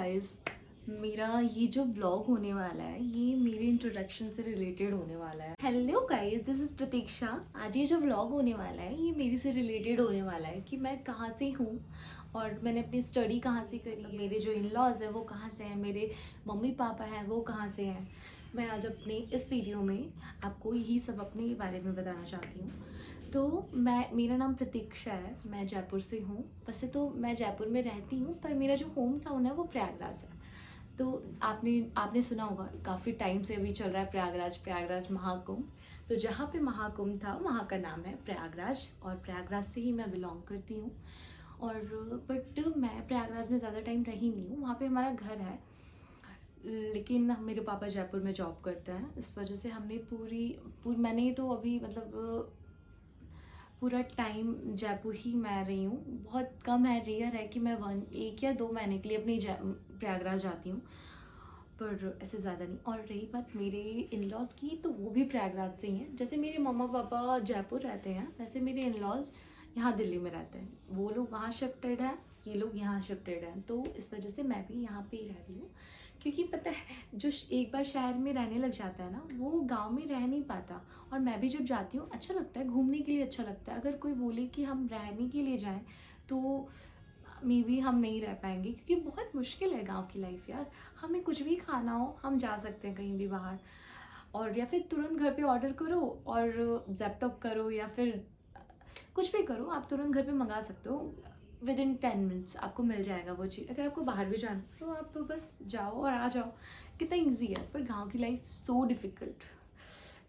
Guys, मेरा ये जो ब्लॉग होने वाला है ये मेरे इंट्रोडक्शन से रिलेटेड होने वाला है। हेलो गाइस, दिस इज़ प्रतीक्षा। आज ये जो ब्लॉग होने वाला है ये मेरे से रिलेटेड होने वाला है कि मैं कहाँ से हूँ और मैंने अपनी स्टडी कहाँ से करी है, मेरे जो इन लॉज हैं वो कहाँ से हैं, मेरे मम्मी पापा हैं वो कहाँ से हैं। मैं आज अपने इस वीडियो में आपको यही सब अपने बारे में बताना चाहती हूँ। तो मेरा नाम प्रतीक्षा है, मैं जयपुर से हूँ। वैसे तो मैं जयपुर में रहती हूँ पर मेरा जो होम टाउन है वो प्रयागराज है। तो आपने आपने सुना होगा, काफ़ी टाइम से अभी चल रहा है प्रयागराज महाकुंभ। तो जहाँ पे महाकुंभ था वहाँ का नाम है प्रयागराज और प्रयागराज से ही मैं बिलोंग करती हूँ। और बट मैं प्रयागराज में ज़्यादा टाइम रही नहीं हूँ, वहाँ पे हमारा घर है। लेकिन मेरे पापा जयपुर में जॉब करते हैं, इस वजह से हमने मैंने तो अभी मतलब पूरा टाइम जयपुर ही मैं रही हूँ। बहुत कम है, रेयर है कि मैं 1 या 2 महीने के लिए अपनी प्रयागराज जाती हूँ, पर ऐसे ज़्यादा नहीं। और रही बात मेरे इन लॉज़ की, तो वो भी प्रयागराज से ही हैं। जैसे मेरे मम्मा पापा जयपुर रहते हैं वैसे मेरे इन लॉज़ यहाँ दिल्ली में रहते हैं। वो लोग वहाँ शिफ्टेड हैं, ये लोग यहाँ शिफ्टेड हैं। तो इस वजह से मैं भी यहाँ पे ही रह रही हूँ, क्योंकि पता है जो एक बार शहर में रहने लग जाता है ना वो गांव में रह नहीं पाता। और मैं भी जब जाती हूँ अच्छा लगता है, घूमने के लिए अच्छा लगता है। अगर कोई बोले कि हम रहने के लिए जाएं तो मे बी हम नहीं रह पाएंगे, क्योंकि बहुत मुश्किल है गांव की लाइफ यार। हमें कुछ भी खाना हो हम जा सकते हैं कहीं भी बाहर, और या फिर तुरंत घर पे ऑर्डर करो और जैपटॉप करो या फिर कुछ भी करो, आप तुरंत घर पे मंगा सकते हो। विद इन 10 मिनट्स आपको मिल जाएगा वो चीज़। अगर आपको बाहर भी जाना है तो आप बस जाओ और आ जाओ, कितना ईजी है। पर गांव की लाइफ सो डिफ़िकल्ट,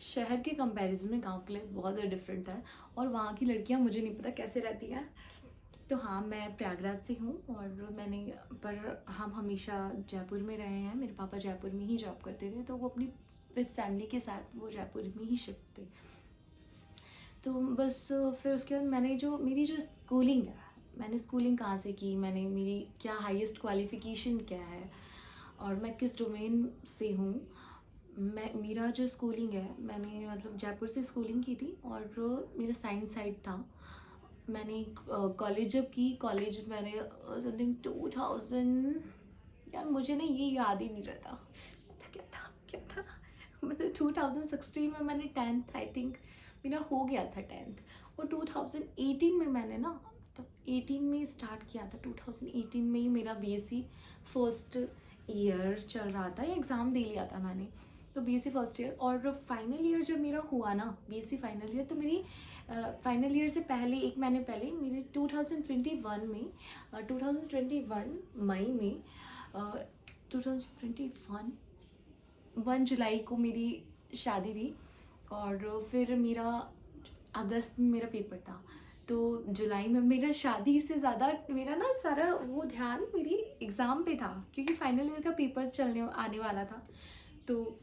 शहर के कंपैरिजन में गांव की लाइफ बहुत ज़्यादा डिफरेंट है। और वहाँ की लड़कियाँ मुझे नहीं पता कैसे रहती हैं। तो हाँ, मैं प्रयागराज से हूँ और पर हम हमेशा जयपुर में रहे हैं। मेरे पापा जयपुर में ही जॉब करते थे, तो वो अपनी विद फैमिली के साथ वो जयपुर में ही शिफ्ट थे। तो बस फिर उसके बाद मेरी जो स्कूलिंग है, मैंने स्कूलिंग कहाँ से की, मैंने मेरी क्या हाईएस्ट क्वालिफ़िकेशन क्या है और मैं किस डोमेन से हूँ। मेरा जो स्कूलिंग है, मैंने मतलब जयपुर से स्कूलिंग की थी और मेरा साइंस साइड था। मैंने कॉलेज जब की, कॉलेज मैंने समथिंग 2000, यार मुझे ना ये याद ही नहीं रहता क्या था मतलब 2016 में मैंने 10th आई थिंक मेरा हो गया था 10th। और 2018 में मैंने ना, तब 18 में स्टार्ट किया था, 2018 में ही मेरा बीएससी फर्स्ट ईयर चल रहा था, या एग्ज़ाम दे लिया था मैंने। तो बीएससी फर्स्ट ईयर और फाइनल ईयर जब मेरा हुआ ना, बीएससी फाइनल ईयर, तो मेरी फाइनल ईयर से पहले 1 महीने पहले मेरे 2021 में 2021 मई में 2021 1 जुलाई को मेरी शादी थी। और फिर मेरा अगस्त में मेरा पेपर था। तो जुलाई में मेरा शादी से ज़्यादा मेरा ना सारा वो ध्यान मेरी एग्ज़ाम पे था, क्योंकि फाइनल ईयर का पेपर चलने आने वाला था। तो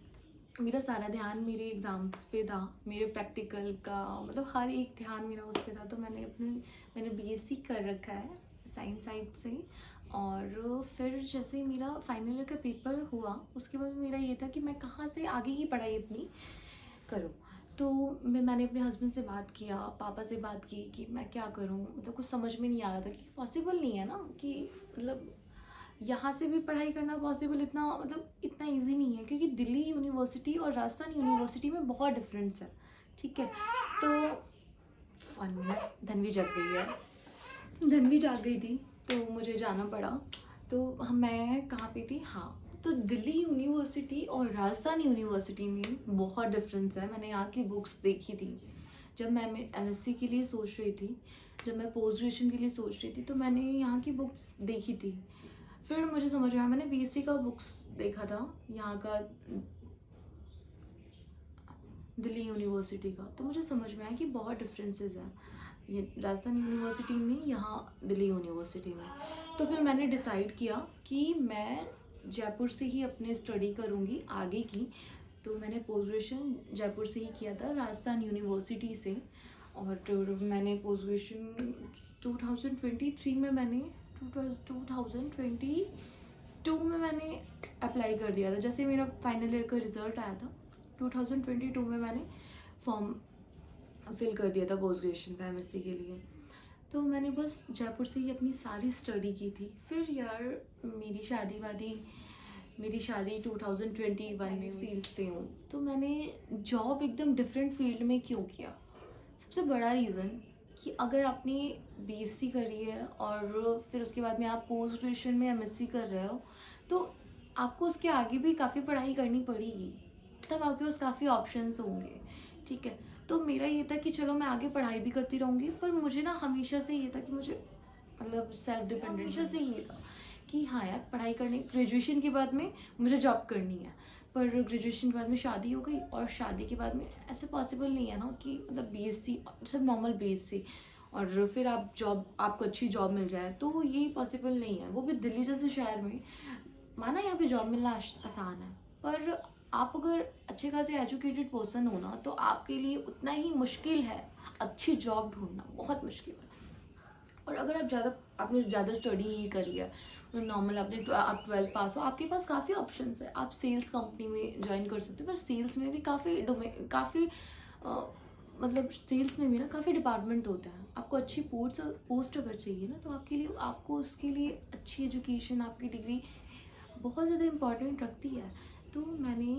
मेरा सारा ध्यान मेरे एग्ज़ाम्स पे था, मेरे प्रैक्टिकल का मतलब हर एक ध्यान मेरा उस पे था। तो मैंने बीएससी कर रखा है साइंस साइड से। और फिर जैसे मेरा फाइनल ईयर का पेपर हुआ उसके बाद मेरा ये था कि मैं कहाँ से आगे की पढ़ाई अपनी करूँ। तो मैंने अपने हस्बैंड से बात किया, पापा से बात की कि मैं क्या करूँ, मतलब कुछ समझ में नहीं आ रहा था, क्योंकि पॉसिबल नहीं है ना कि मतलब यहाँ से भी पढ़ाई करना पॉसिबल, इतना इजी नहीं है, क्योंकि दिल्ली यूनिवर्सिटी और राजस्थान यूनिवर्सिटी में बहुत डिफरेंस है। ठीक है, तो फन में धनवी जग गई है, धनवी जाग गई थी तो मुझे जाना पड़ा। तो मैं कहाँ पे थी, हाँ, तो दिल्ली यूनिवर्सिटी और राजस्थान यूनिवर्सिटी में बहुत डिफरेंस है। मैंने यहाँ की बुक्स देखी थी जब मैं एमएससी के लिए सोच रही थी, जब मैं पोस्ट ग्रेजुएशन के लिए सोच रही थी, तो मैंने यहाँ की बुक्स देखी थी। फिर मुझे समझ में आया, मैंने बीएससी का बुक्स देखा था यहाँ का, दिल्ली यूनिवर्सिटी का, तो मुझे समझ में आया कि बहुत डिफरेंसेस हैं ये राजस्थान यूनिवर्सिटी में, यहाँ दिल्ली यूनिवर्सिटी में। तो फिर मैंने डिसाइड किया कि मैं जयपुर से ही अपने स्टडी करूँगी आगे की। तो मैंने पोस्ट ग्रेजुएशन जयपुर से ही किया था, राजस्थान यूनिवर्सिटी से। और तो मैंने पोस्ट ग्रेजुएशन 2023 में मैंने 2022 में मैंने अप्लाई कर दिया था। जैसे मेरा फाइनल ईयर का रिज़ल्ट आया था 2022 में मैंने फॉर्म फिल कर दिया था पोस्ट ग्रेजुएशन का एमएससी के लिए। तो मैंने बस जयपुर से ही अपनी सारी स्टडी की थी। फिर यार मेरी शादी 2021 में फील्ड से हूँ, तो मैंने जॉब एकदम डिफरेंट फील्ड में क्यों किया? सबसे बड़ा रीज़न कि अगर आपने बीएससी करी है और फिर उसके बाद में आप पोस्ट ग्रेजुएशन में एमएससी कर रहे हो, तो आपको उसके आगे भी काफ़ी पढ़ाई करनी पड़ेगी, तब आपके पास काफ़ी ऑप्शंस होंगे, ठीक है। तो मेरा ये था कि चलो मैं आगे पढ़ाई भी करती रहूँगी, पर मुझे ना हमेशा से ये था कि मुझे मतलब सेल्फ डिपेंडेंट हमेशा से ये था कि हाँ यार, पढ़ाई करने ग्रेजुएशन के बाद में मुझे जॉब करनी है। पर ग्रेजुएशन के बाद में शादी हो गई, और शादी के बाद में ऐसे पॉसिबल नहीं है ना कि मतलब बीएससी सब नॉर्मल बीएससी और फिर आप जॉब, आपको अच्छी जॉब मिल जाए, तो ये पॉसिबल नहीं है, वो भी दिल्ली जैसे शहर में। माना यहाँ पे जॉब मिलना आसान है, पर आप अगर अच्छे खासे एजुकेटेड पर्सन हो ना, तो आपके लिए उतना ही मुश्किल है अच्छी जॉब ढूंढना, बहुत मुश्किल है। और अगर आपने ज़्यादा स्टडी नहीं करी है, नॉर्मल आप 12th पास हो, आपके पास काफ़ी ऑप्शंस है, आप सेल्स कंपनी में ज्वाइन कर सकते हो। पर सेल्स में भी काफ़ी मतलब सेल्स में भी ना काफ़ी डिपार्टमेंट होता है। आपको अच्छी पोस्ट अगर चाहिए ना, तो आपको उसके लिए अच्छी एजुकेशन, आपकी डिग्री बहुत ज़्यादा इम्पोर्टेंट रखती है। तो मैंने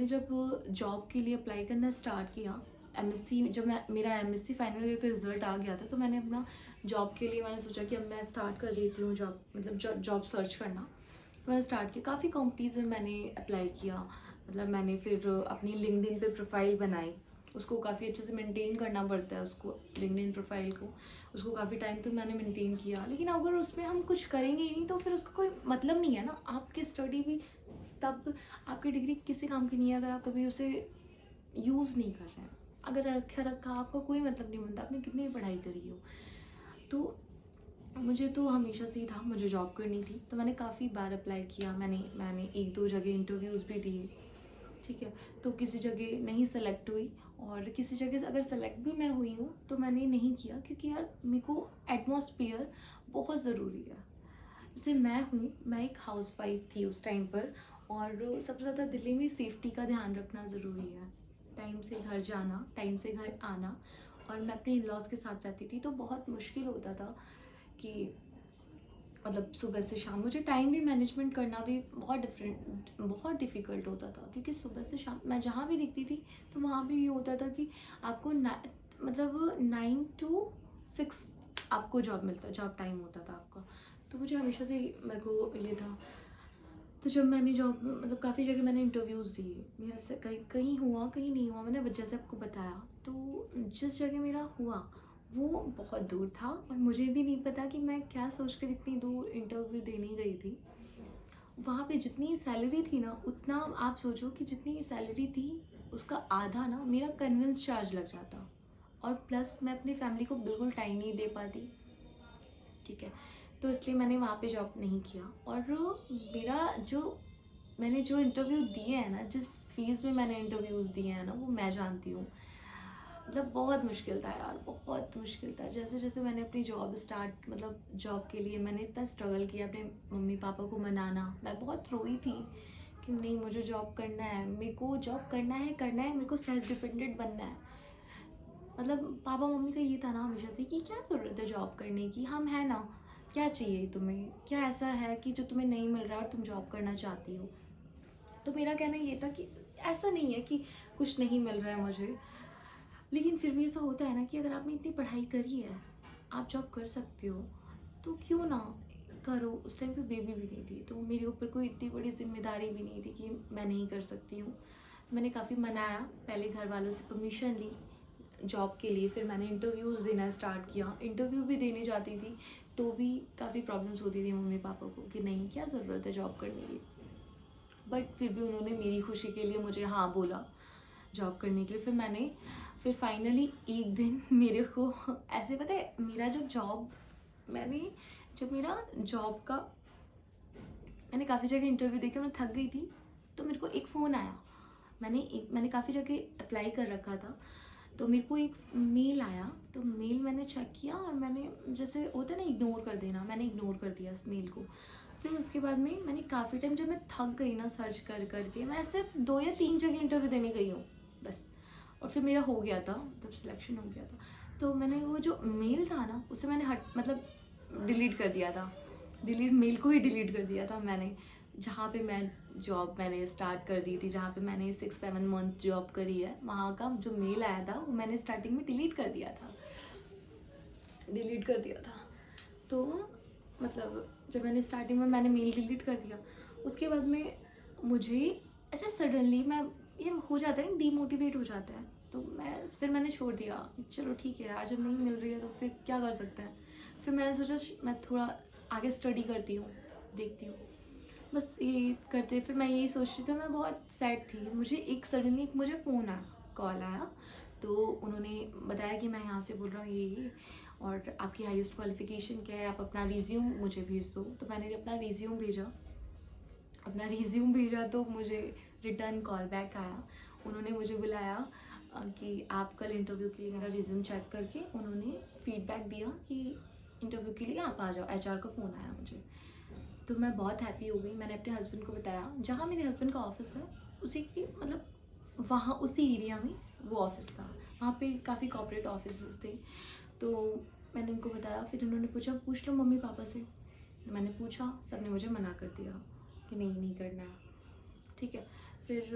जब जॉब के लिए अप्लाई करना स्टार्ट किया, एमएससी जब मैं मेरा एमएससी फाइनल ईयर का रिजल्ट आ गया था, तो मैंने अपना जॉब के लिए मैंने सोचा कि अब मैं स्टार्ट कर देती हूँ जॉब सर्च करना। तो मैंने स्टार्ट किया, काफ़ी कंपनीज में मैंने अप्लाई किया। मतलब मैंने फिर अपनी लिंक्डइन पे प्रोफाइल बनाई, उसको काफ़ी अच्छे से मेंटेन करना पड़ता है, उसको लिंक्डइन प्रोफाइल को, उसको काफ़ी टाइम तक मैंने मेंटेन किया। लेकिन अगर उसमें हम कुछ करेंगे ही नहीं, तो फिर उसका कोई मतलब नहीं है ना। आपकी स्टडी भी तब, आपकी डिग्री किसी काम की नहीं है अगर आप कभी उसे यूज़ नहीं कर रहे हैं। अगर रखा आपका कोई मतलब नहीं बनता, आपने कितनी भी पढ़ाई करी हो। तो मुझे तो हमेशा से ही था, मुझे जॉब करनी थी, तो मैंने काफ़ी बार अप्लाई किया। मैंने 1-2 जगह इंटरव्यूज़ भी दिए, ठीक है। तो किसी जगह नहीं सेलेक्ट हुई, और किसी जगह से अगर सेलेक्ट भी मैं हुई हूँ, तो मैंने नहीं किया, क्योंकि यार मेरे को एटमॉस्फेयर बहुत ज़रूरी है। जैसे मैं एक हाउसवाइफ थी उस टाइम पर, और सबसे ज़्यादा दिल्ली में सेफ्टी का ध्यान रखना ज़रूरी है। टाइम से घर जाना, टाइम से घर आना, और मैं अपने इन लॉज़ के साथ रहती थी, तो बहुत मुश्किल होता था कि मतलब सुबह से शाम मुझे टाइम भी मैनेजमेंट करना भी बहुत डिफ़िकल्ट होता था, क्योंकि सुबह से शाम मैं जहाँ भी दिखती थी, तो वहाँ भी ये होता था कि आपको मतलब 9 to 6 आपको जॉब टाइम होता था आपका। तो मुझे हमेशा से मेरे को ये था। तो जब मैंने जॉब मतलब काफ़ी जगह मैंने इंटरव्यूज़ दिए, मेरा से कहीं कहीं हुआ, कहीं नहीं हुआ, मैंने जैसे आपको बताया। तो जिस जगह मेरा हुआ, वो बहुत दूर था, और मुझे भी नहीं पता कि मैं क्या सोचकर इतनी दूर इंटरव्यू देने गई थी। वहाँ पे जितनी सैलरी थी ना, उतना आप सोचो कि जितनी सैलरी थी, उसका आधा ना मेरा कन्वेंस चार्ज लग जाता, और प्लस मैं अपनी फैमिली को बिल्कुल टाइम नहीं दे पाती, ठीक है। तो इसलिए मैंने वहाँ पे जॉब नहीं किया। और मेरा जो मैंने जो इंटरव्यू दिए हैं ना, जिस फीस में मैंने इंटरव्यूज़ दिए हैं ना, वो मैं जानती हूँ। मतलब बहुत मुश्किल था यार, बहुत मुश्किल था। जैसे जैसे मैंने अपनी जॉब के लिए मैंने इतना स्ट्रगल किया, अपने मम्मी पापा को मनाना, मैं बहुत रोई थी कि नहीं, मुझे जॉब करना है, मेरे को जॉब करना है, मेरे को सेल्फ डिपेंडेंट बनना है। मतलब पापा मम्मी का ये था ना हमेशा से कि क्या ज़रूरत है जॉब करने की, हम हैं ना, क्या चाहिए तुम्हें, क्या ऐसा है कि जो तुम्हें नहीं मिल रहा और तुम जॉब करना चाहती हो। तो मेरा कहना ये था कि ऐसा नहीं है कि कुछ नहीं मिल रहा है मुझे, लेकिन फिर भी ऐसा होता है ना कि अगर आपने इतनी पढ़ाई करी है, आप जॉब कर सकते हो, तो क्यों ना करो। उस टाइम पे बेबी भी नहीं थी, तो मेरे ऊपर कोई इतनी बड़ी जिम्मेदारी भी नहीं थी कि मैं नहीं कर सकती हूँ। मैंने काफ़ी मनाया, पहले घर वालों से परमिशन ली जॉब के लिए, फिर मैंने इंटरव्यूज़ देना स्टार्ट किया। इंटरव्यू भी देने जाती थी, तो भी काफ़ी प्रॉब्लम्स होती थी मम्मी पापा को कि नहीं, क्या ज़रूरत है जॉब करने की। बट फिर भी उन्होंने मेरी खुशी के लिए मुझे हाँ बोला जॉब करने के लिए। फिर फाइनली एक दिन मेरे को ऐसे, पता है, जब मेरा जॉब का मैंने काफ़ी जगह इंटरव्यू देके मैं थक गई थी, तो मेरे को एक फ़ोन आया। मैंने काफ़ी जगह अप्लाई कर रखा था, तो मेरे को एक मेल आया। तो मेल मैंने चेक किया, और मैंने, जैसे होता है ना इग्नोर कर देना, मैंने इग्नोर कर दिया उस मेल को। फिर उसके बाद में मैंने काफ़ी टाइम, जब मैं थक गई ना सर्च कर करके, मैं सिर्फ 2 या 3 जगह इंटरव्यू देने गई हूँ बस। और फिर मेरा हो गया था, तब सिलेक्शन हो गया था। तो मैंने वो जो मेल था ना उसे मैंने डिलीट कर दिया था, मेल को ही डिलीट कर दिया था मैंने। जहाँ पे मैं जॉब मैंने स्टार्ट कर दी थी, जहाँ पे मैंने 6-7 मंथ जॉब करी है, वहाँ का जो मेल आया था वो मैंने स्टार्टिंग में डिलीट कर दिया था। तो मतलब जब मैंने स्टार्टिंग में मैंने मेल डिलीट कर दिया, उसके बाद में मुझे ऐसे सडनली मैं ये हो जाता है ना, डीमोटिवेट हो जाता है। तो फिर मैंने छोड़ दिया कि चलो ठीक है, आज जब नहीं मिल रही है तो फिर क्या कर सकते हैं। फिर मैंने सोचा मैं थोड़ा आगे स्टडी करती हूँ, देखती हूँ, बस ये करते। फिर मैं यही सोच रही थी, मैं बहुत सैड थी। मुझे मुझे फ़ोन आया, कॉल आया। तो उन्होंने बताया कि मैं यहाँ से बोल रहा हूँ ये, और आपकी हाईएस्ट क्वालिफ़िकेशन क्या है, आप अपना रिज्यूम मुझे भेज दो। तो मैंने अपना रिज्यूम भेजा तो मुझे रिटर्न कॉल बैक आया। उन्होंने मुझे बुलाया कि आप कल इंटरव्यू के लिए, मेरा रिज्यूम चेक करके उन्होंने फीडबैक दिया कि इंटरव्यू के लिए आप आ जाओ। एचआर का फ़ोन आया मुझे, तो मैं बहुत हैप्पी हो गई। मैंने अपने हस्बैंड को बताया, जहाँ मेरे हस्बैंड का ऑफिस है उसी की मतलब वहाँ उसी एरिया में वो ऑफिस था। वहाँ पे काफ़ी कॉर्पोरेट ऑफिसेस थे। तो मैंने उनको बताया। फिर उन्होंने पूछा पूछ लो मम्मी पापा से। मैंने पूछा, सब ने मुझे मना कर दिया कि नहीं करना है। ठीक है, फिर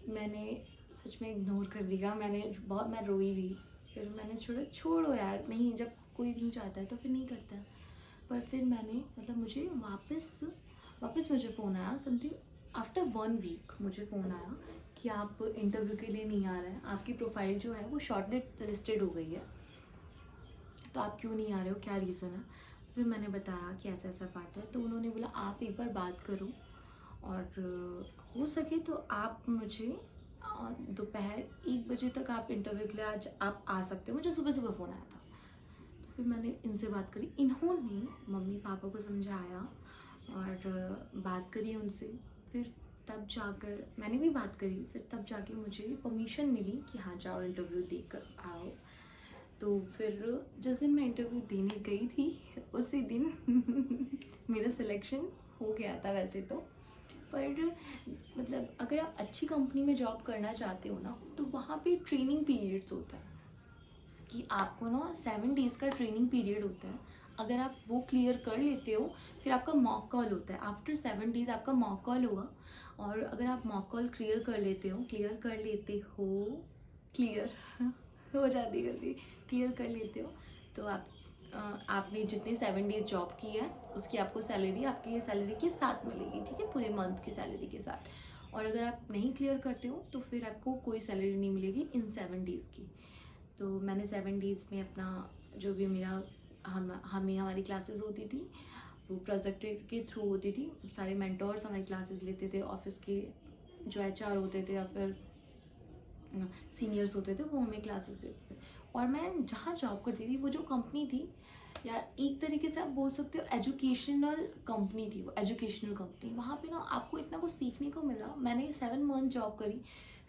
मैंने सच में इग्नोर कर दिया। मैं रोई भी। फिर मैंने छोड़ो यार, नहीं, जब कोई नहीं चाहता है तो फिर नहीं करता है। पर फिर मैंने मतलब मुझे वापस मुझे फ़ोन आया, समथिंग आफ्टर 1 वीक मुझे फ़ोन आया कि आप इंटरव्यू के लिए नहीं आ रहे हैं, आपकी प्रोफाइल जो है वो शॉर्ट लिस्टेड हो गई है, तो आप क्यों नहीं आ रहे हो, क्या रीज़न है। फिर मैंने बताया कि ऐसा ऐसा बात है। तो उन्होंने बोला आप एक बार बात करो, और हो सके तो आप मुझे दोपहर 1 बजे तक आप इंटरव्यू के लिए आज आप आ सकते हो। मुझे सुबह सुबह फ़ोन आया था। तो फिर मैंने इनसे बात करी, इन्होंने मम्मी पापा को समझाया और बात करी उनसे। फिर तब जाकर मैंने भी बात करी, फिर तब जाके मुझे परमिशन मिली कि हाँ जाओ इंटरव्यू दे कर आओ। तो फिर जिस दिन मैं इंटरव्यू देने गई थी उसी दिन मेरा सिलेक्शन हो गया था वैसे तो। पर मतलब अगर आप अच्छी कंपनी में जॉब करना चाहते हो ना, तो वहाँ पे ट्रेनिंग पीरियड्स होता है कि आपको ना 7 डेज़ का ट्रेनिंग पीरियड होता है। अगर आप वो क्लियर कर लेते हो, फिर आपका मॉक कॉल होता है। आफ्टर 7 डेज़ आपका मॉक कॉल होगा, और अगर आप मॉक कॉल क्लियर कर लेते हो क्लियर हो जाती है गलती, क्लियर कर लेते हो, तो आपने जितने 7 डेज़ जॉब की है उसकी आपको सैलरी आपकी सैलरी के साथ मिलेगी, ठीक है, पूरे मंथ की सैलरी के साथ। और अगर आप नहीं क्लियर करते हो तो फिर आपको कोई सैलरी नहीं मिलेगी इन 7 डेज़ की। तो मैंने 7 डेज़ में अपना जो भी मेरा हमारी क्लासेस होती थी वो प्रोजेक्टर के थ्रू होती थी। सारे मेंटोर्स हमारी क्लासेस लेते थे, ऑफिस के जो एचआर होते थे या फिर सीनियर्स होते थे वो हमें क्लासेस देते थे। और मैं जहाँ जॉब करती थी, वो जो कंपनी थी यार, एक तरीके से आप बोल सकते हो एजुकेशनल कंपनी थी वो, एजुकेशनल कंपनी। वहाँ पे ना आपको इतना कुछ सीखने को मिला। मैंने 7 मंथ जॉब करी,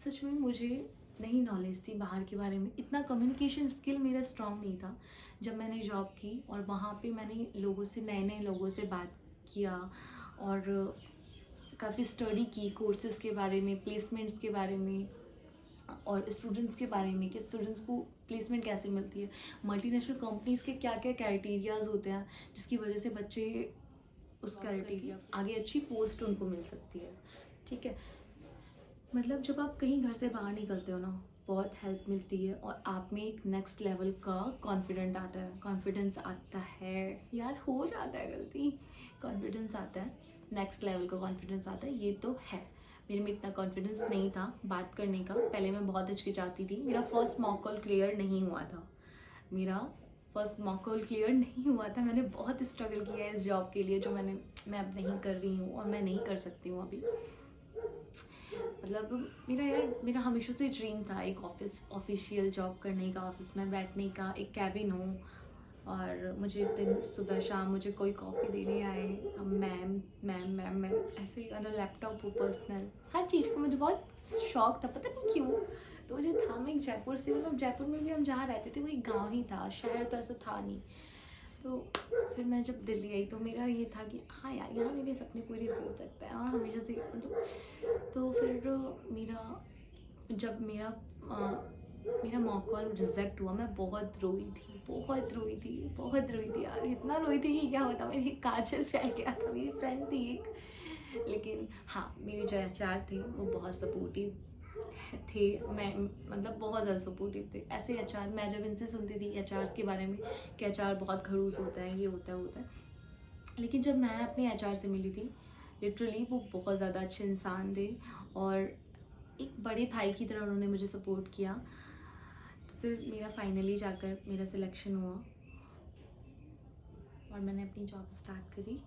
सच में मुझे नहीं नॉलेज थी बाहर के बारे में, इतना कम्युनिकेशन स्किल मेरा स्ट्रॉन्ग नहीं था जब मैंने जॉब की। और वहाँ पे मैंने नए नए लोगों से बात किया, और काफ़ी स्टडी की कोर्सेज़ के बारे में, प्लेसमेंट्स के बारे में, और स्टूडेंट्स के बारे में कि स्टूडेंट्स को प्लेसमेंट कैसे मिलती है, मल्टीनेशनल कंपनीज़ के क्या क्या क्राइटेरियाज होते हैं जिसकी वजह से बच्चे उस क्राइटेरिया आगे अच्छी पोस्ट उनको मिल सकती है। ठीक है, मतलब जब आप कहीं घर से बाहर निकलते हो ना, बहुत हेल्प मिलती है, और आप में एक नेक्स्ट लेवल का कॉन्फिडेंस आता है यार, हो जाता है गलती, कॉन्फिडेंस आता है, नेक्स्ट लेवल का कॉन्फिडेंस आता है, ये तो है। मेरे में इतना कॉन्फिडेंस नहीं था बात करने का, पहले मैं बहुत हिचकिचाती थी। मेरा फर्स्ट मॉक कॉल क्लियर नहीं हुआ था, मैंने बहुत स्ट्रगल किया है इस जॉब के लिए, जो मैं अब नहीं कर रही हूँ और मैं नहीं कर सकती हूँ अभी। मतलब मेरा हमेशा से ड्रीम था एक ऑफिशियल जॉब करने का, ऑफिस में बैठने का, एक कैबिन हो, और मुझे दिन सुबह शाम मुझे कोई कॉफ़ी देने आए, मैम ऐसे, मतलब लैपटॉप हो पर्सनल, हर चीज़ का मुझे बहुत शौक था, पता नहीं क्यों। तो मुझे था, मैं एक जयपुर से, मतलब जयपुर में भी हम जहाँ रहते थे वो एक गाँव ही था, शहर तो ऐसा था नहीं। तो फिर मैं जब दिल्ली आई तो मेरा ये था कि हाँ यार, यहाँ मेरे सपने पूरे हो सकते हैं, और हमेशा से मतलब। तो फिर जब मेरा मेरा मॉक कॉल रिजेक्ट हुआ, मैं बहुत रोई थी, बहुत रोई थी, बहुत रोई थी यार, इतना रोई थी कि क्या होता, मेरी काजल फैल गया था, मेरी फ्रेंड थी एक। लेकिन हाँ, मेरे जो एचआर थे वो बहुत सपोर्टिव थे, मैं मतलब बहुत ज़्यादा सपोर्टिव थे। ऐसे एचआर मैं जब इनसे सुनती थी एचआर्स के बारे में कि एचआर बहुत खड़ूस होता है, ये होता है, वो होता है, लेकिन जब मैं अपने एचआर से मिली थी, लिटरली वो बहुत ज़्यादा अच्छे इंसान थे और एक बड़े भाई की तरह उन्होंने मुझे सपोर्ट किया। तो फिर मेरा फाइनली जाकर मेरा सिलेक्शन हुआ और मैंने अपनी जॉब स्टार्ट करी।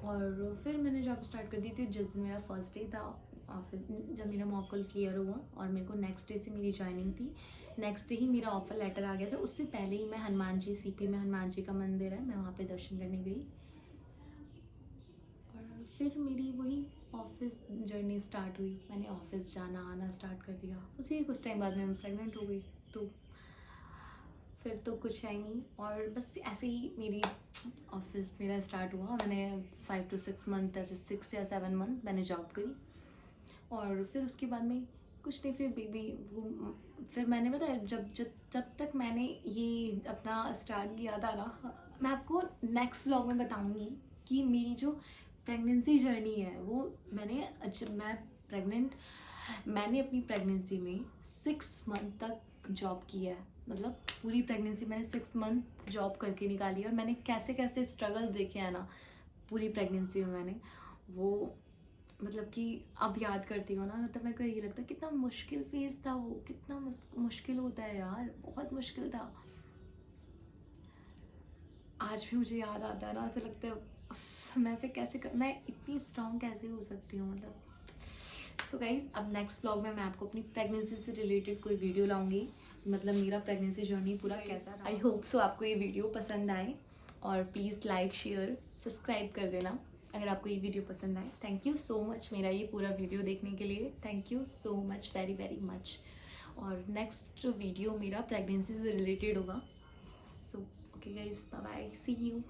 और फिर मैंने जॉब स्टार्ट कर दी थी जिस दिन मेरा फर्स्ट डे था ऑफिस, जब मेरा मॉक कॉल क्लियर हुआ और मेरे को नेक्स्ट डे से मेरी जॉइनिंग थी। नेक्स्ट डे ही मेरा ऑफर लेटर आ गया था। उससे पहले ही मैं हनुमान जी, सीपी में हनुमान जी का मंदिर है, मैं वहाँ पे दर्शन करने गई और फिर मेरी वही ऑफिस जर्नी स्टार्ट हुई। मैंने ऑफिस जाना आना स्टार्ट कर दिया। उसी कुछ टाइम बाद में मैं प्रेग्नेंट हो गई, तो फिर तो कुछ है नहीं और बस ऐसे ही मेरी ऑफिस मेरा स्टार्ट हुआ। मैंने 5 to 6 मंथ, ऐसे 6 या 7 मंथ मैंने जॉब करी और फिर उसके बाद में कुछ नहीं, फिर बेबी वो, फिर मैंने बताया जब तक मैंने ये अपना स्टार्ट किया था ना, मैं आपको नेक्स्ट व्लॉग में बताऊंगी कि मेरी जो प्रेगनेंसी जर्नी है वो मैं प्रेग्नेंट मैंने अपनी प्रेगनेंसी में 6 मंथ तक जॉब किया है। मतलब पूरी प्रेगनेंसी मैंने 6 मंथ जॉब करके निकाली और मैंने कैसे कैसे स्ट्रगल देखे हैं ना पूरी प्रेगनेंसी में मैंने, वो मतलब कि अब याद करती हूँ ना, तो मेरे को ये लगता है कितना मुश्किल फेज था वो, कितना मुश्किल होता है यार, बहुत मुश्किल था। आज भी मुझे याद आता है ना, ऐसा लगता है मैं से मैं इतनी स्ट्रॉन्ग कैसे हो सकती हूँ मतलब। सो गाइज, अब नेक्स्ट व्लॉग में मैं आपको अपनी प्रेगनेंसी से रिलेटेड कोई वीडियो लाऊंगी, मतलब मेरा प्रेगनेंसी जर्नी पूरा कैसा रहा। आई होप सो आपको ये वीडियो पसंद आए और प्लीज़ लाइक शेयर सब्सक्राइब कर देना अगर आपको ये वीडियो पसंद आए। थैंक यू सो मच मेरा ये पूरा वीडियो देखने के लिए, thank you so much, very very much. और नेक्स्ट वीडियो मेरा प्रेगनेंसी से रिलेटेड होगा। So okay guys, bye bye, see you.